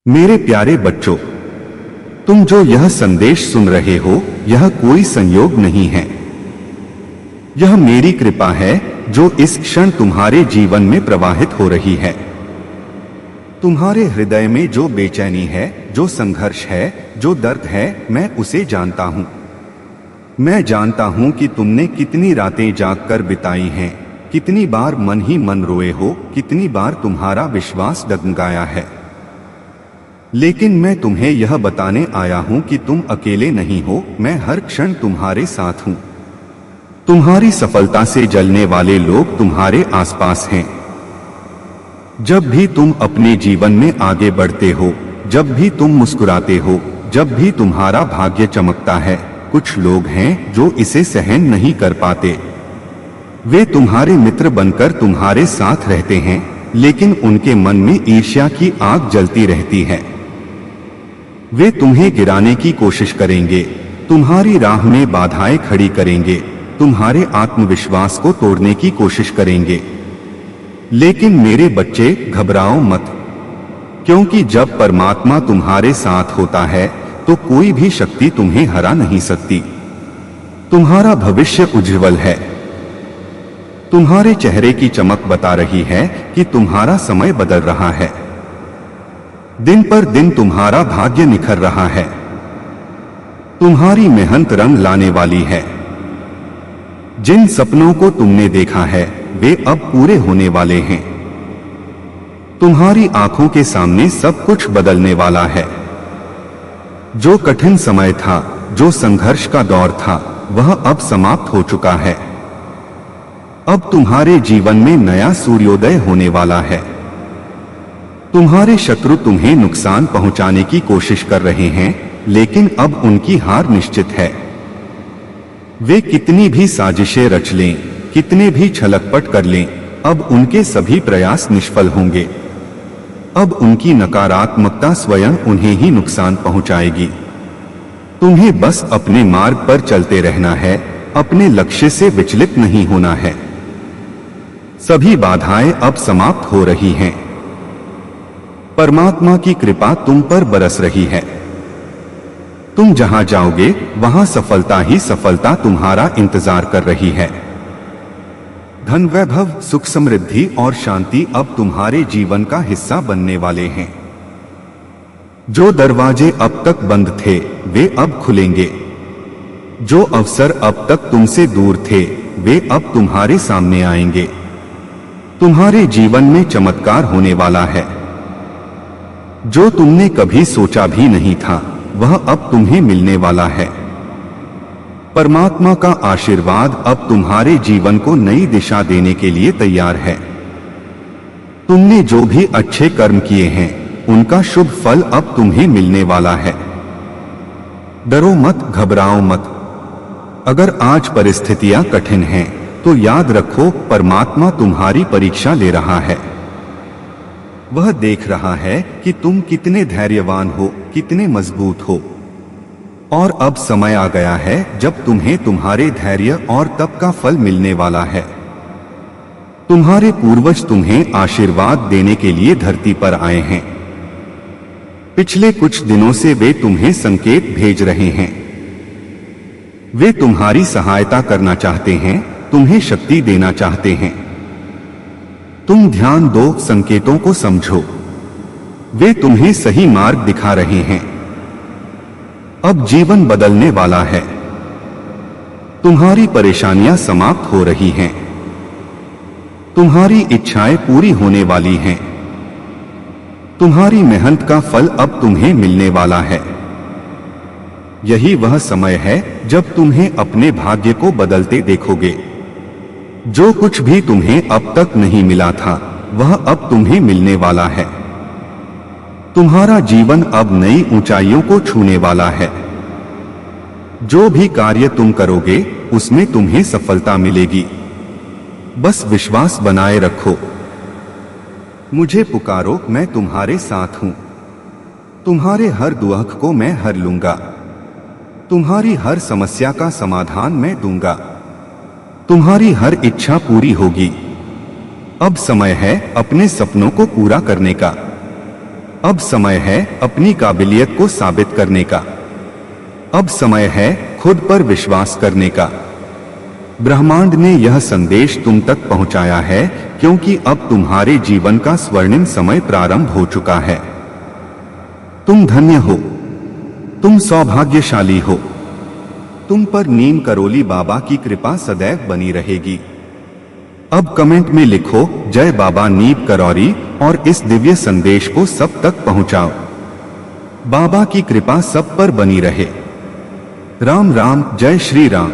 मेरे प्यारे बच्चों, तुम जो यह संदेश सुन रहे हो, यह कोई संयोग नहीं है। यह मेरी कृपा है जो इस क्षण तुम्हारे जीवन में प्रवाहित हो रही है। तुम्हारे हृदय में जो बेचैनी है, जो संघर्ष है, जो दर्द है, मैं उसे जानता हूं। मैं जानता हूं कि तुमने कितनी रातें जागकर बिताई हैं, कितनी बार मन ही मन रोए हो, कितनी बार तुम्हारा विश्वास डगमगाया है। लेकिन मैं तुम्हें यह बताने आया हूं कि तुम अकेले नहीं हो। मैं हर क्षण तुम्हारे साथ हूं। तुम्हारी सफलता से जलने वाले लोग तुम्हारे आसपास हैं। जब भी तुम अपने जीवन में आगे बढ़ते हो, जब भी तुम मुस्कुराते हो, जब भी तुम्हारा भाग्य चमकता है, कुछ लोग हैं जो इसे सहन नहीं कर पाते। वे तुम्हारे मित्र बनकर तुम्हारे साथ रहते हैं, लेकिन उनके मन में ईर्ष्या की आग जलती रहती है। वे तुम्हें गिराने की कोशिश करेंगे, तुम्हारी राह में बाधाएं खड़ी करेंगे, तुम्हारे आत्मविश्वास को तोड़ने की कोशिश करेंगे। लेकिन मेरे बच्चे, घबराओ मत, क्योंकि जब परमात्मा तुम्हारे साथ होता है तो कोई भी शक्ति तुम्हें हरा नहीं सकती। तुम्हारा भविष्य उज्ज्वल है। तुम्हारे चेहरे की चमक बता रही है कि तुम्हारा समय बदल रहा है। दिन पर दिन तुम्हारा भाग्य निखर रहा है। तुम्हारी मेहनत रंग लाने वाली है। जिन सपनों को तुमने देखा है वे अब पूरे होने वाले हैं। तुम्हारी आंखों के सामने सब कुछ बदलने वाला है। जो कठिन समय था, जो संघर्ष का दौर था, वह अब समाप्त हो चुका है। अब तुम्हारे जीवन में नया सूर्योदय होने वाला है। तुम्हारे शत्रु तुम्हें नुकसान पहुंचाने की कोशिश कर रहे हैं, लेकिन अब उनकी हार निश्चित है। वे कितनी भी साजिशें रच लें, कितने भी छलकपट कर लें, अब उनके सभी प्रयास निष्फल होंगे। अब उनकी नकारात्मकता स्वयं उन्हें ही नुकसान पहुंचाएगी। तुम्हें बस अपने मार्ग पर चलते रहना है, अपने लक्ष्य से विचलित नहीं होना है। सभी बाधाएं अब समाप्त हो रही हैं। परमात्मा की कृपा तुम पर बरस रही है। तुम जहां जाओगे वहां सफलता ही सफलता तुम्हारा इंतजार कर रही है। धन, वैभव, सुख, समृद्धि और शांति अब तुम्हारे जीवन का हिस्सा बनने वाले हैं। जो दरवाजे अब तक बंद थे वे अब खुलेंगे। जो अवसर अब तक तुमसे दूर थे वे अब तुम्हारे सामने आएंगे। तुम्हारे जीवन में चमत्कार होने वाला है। जो तुमने कभी सोचा भी नहीं था वह अब तुम्हें मिलने वाला है। परमात्मा का आशीर्वाद अब तुम्हारे जीवन को नई दिशा देने के लिए तैयार है। तुमने जो भी अच्छे कर्म किए हैं उनका शुभ फल अब तुम्हें मिलने वाला है। डरो मत, घबराओ मत। अगर आज परिस्थितियां कठिन हैं तो याद रखो, परमात्मा तुम्हारी परीक्षा ले रहा है। वह देख रहा है कि तुम कितने धैर्यवान हो, कितने मजबूत हो। और अब समय आ गया है जब तुम्हें तुम्हारे धैर्य और तप का फल मिलने वाला है। तुम्हारे पूर्वज तुम्हें आशीर्वाद देने के लिए धरती पर आए हैं। पिछले कुछ दिनों से वे तुम्हें संकेत भेज रहे हैं। वे तुम्हारी सहायता करना चाहते हैं, तुम्हें शक्ति देना चाहते हैं। तुम ध्यान दो, संकेतों को समझो। वे तुम्हें सही मार्ग दिखा रहे हैं। अब जीवन बदलने वाला है। तुम्हारी परेशानियां समाप्त हो रही हैं। तुम्हारी इच्छाएं पूरी होने वाली हैं। तुम्हारी मेहनत का फल अब तुम्हें मिलने वाला है। यही वह समय है जब तुम्हें अपने भाग्य को बदलते देखोगे। जो कुछ भी तुम्हें अब तक नहीं मिला था वह अब तुम्हें मिलने वाला है। तुम्हारा जीवन अब नई ऊंचाइयों को छूने वाला है। जो भी कार्य तुम करोगे उसमें तुम्हें सफलता मिलेगी। बस विश्वास बनाए रखो। मुझे पुकारो, मैं तुम्हारे साथ हूं। तुम्हारे हर दुख को मैं हर लूंगा। तुम्हारी हर समस्या का समाधान मैं दूंगा। तुम्हारी हर इच्छा पूरी होगी। अब समय है अपने सपनों को पूरा करने का। अब समय है अपनी काबिलियत को साबित करने का। अब समय है खुद पर विश्वास करने का। ब्रह्मांड ने यह संदेश तुम तक पहुंचाया है क्योंकि अब तुम्हारे जीवन का स्वर्णिम समय प्रारंभ हो चुका है। तुम धन्य हो, तुम सौभाग्यशाली हो। तुम पर नीम करोली बाबा की कृपा सदैव बनी रहेगी। अब कमेंट में लिखो जय बाबा नीम करौरी और इस दिव्य संदेश को सब तक पहुंचाओ। बाबा की कृपा सब पर बनी रहे। राम राम, जय श्री राम।